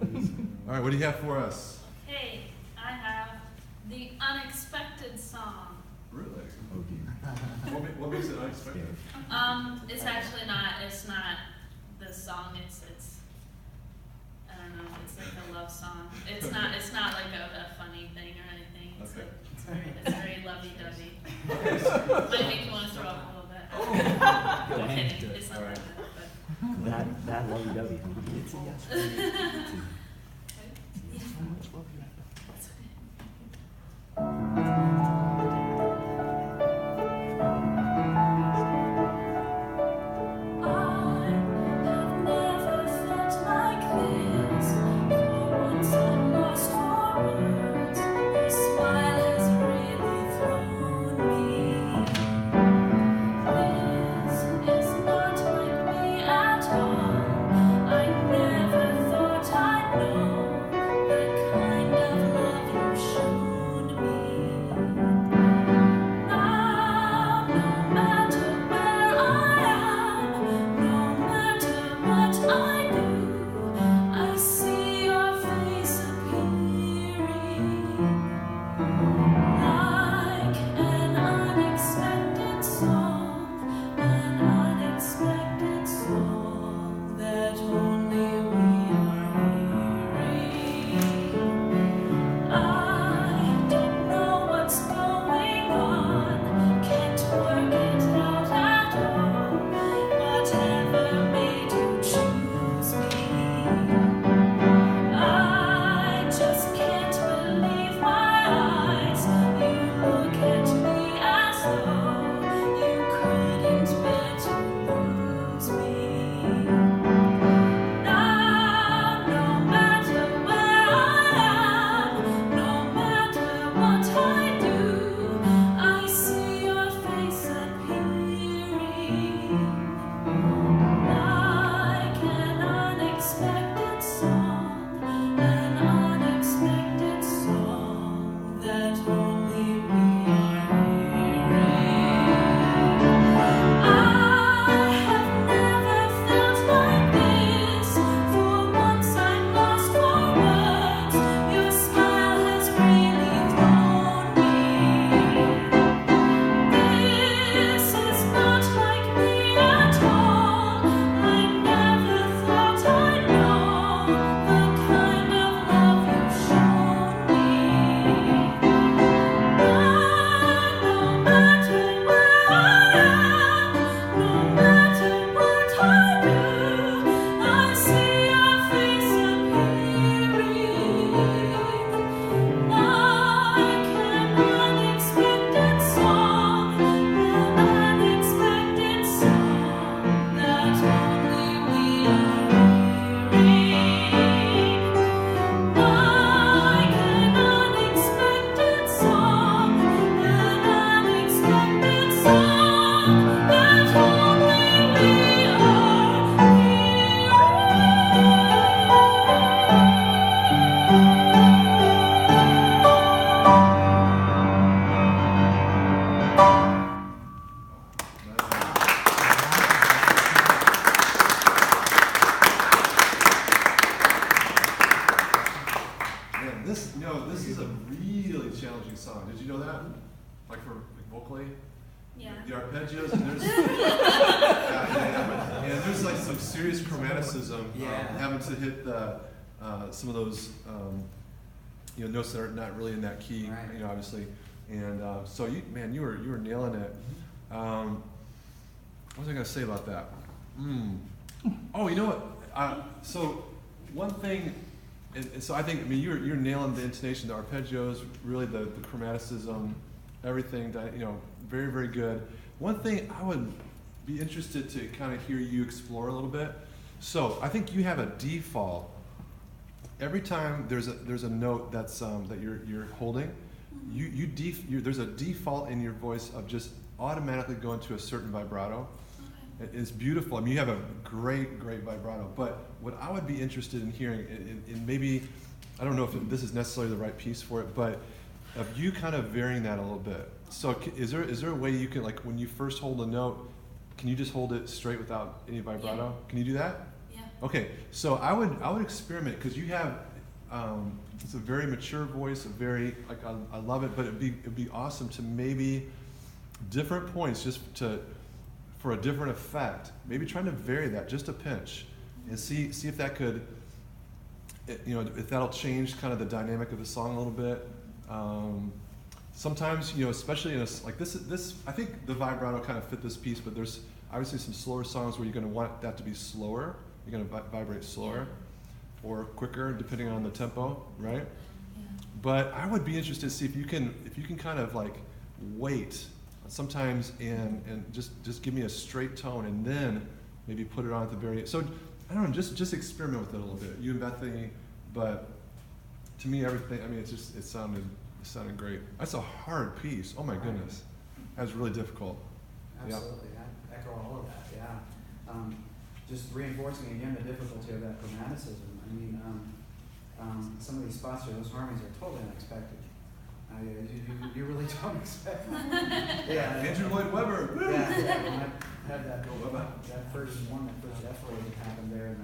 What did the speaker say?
All right, what do you have for us? Hey, I have the unexpected song. Really? What makes it unexpected? It's actually not. It's not the song. It's. I don't know. It's like a love song. It's not. It's not like a funny thing or anything. It's Okay. like it's very lovey-dovey. Might make you want to throw up a little bit. I'm kidding. It's not like that. That lovey-dovey. It's a yes. But yeah. How much love you have? It's okay. This is a really challenging song. Did you know that? Like for vocally? Yeah. The arpeggios, and there's and there's like some serious chromaticism. Having to hit the some of those notes that are not really in that key. Right. Obviously. And so you were nailing it. What was I gonna say about that? Oh, you know what? So one thing. And so I think, you're nailing the intonation, the arpeggios, really the chromaticism, everything, very, very good. One thing I would be interested to kind of hear you explore a little bit. So I think you have a default. Every time there's a note that's that you're holding, there's a default in your voice of just automatically going to a certain vibrato. It's beautiful. You have a great vibrato. But what I would be interested in hearing, and maybe, I don't know if this is necessarily the right piece for it, but of you kind of varying that a little bit. So is there a way you can, like when you first hold a note, can you just hold it straight without any vibrato? Yeah. Can you do that? Yeah. Okay, so I would experiment because you have it's a very mature voice, a very like I love it, but it'd be awesome to maybe different points just for a different effect. Maybe trying to vary that just a pinch and see if that could if that'll change kind of the dynamic of the song a little bit. Sometimes especially in like this I think the vibrato kind of fit this piece, but there's obviously some slower songs where you're going to want that to be slower. You're going to vibrate slower or quicker depending on the tempo, right? Yeah. But I would be interested to see if you can kind of like wait sometimes and just give me a straight tone and then maybe put it on at the very end. So I don't know, just experiment with it a little bit. You and Bethany, but to me everything it sounded great. That's a hard piece. Oh my goodness. That was really difficult. Absolutely, I echo all of that, yeah. Just reinforcing again the difficulty of that chromaticism. I mean, some of these spots here, those harmonies are totally unexpected. You really don't expect them. Yeah. Andrew Lloyd Webber. Yeah, when I had that first F word that happened there, and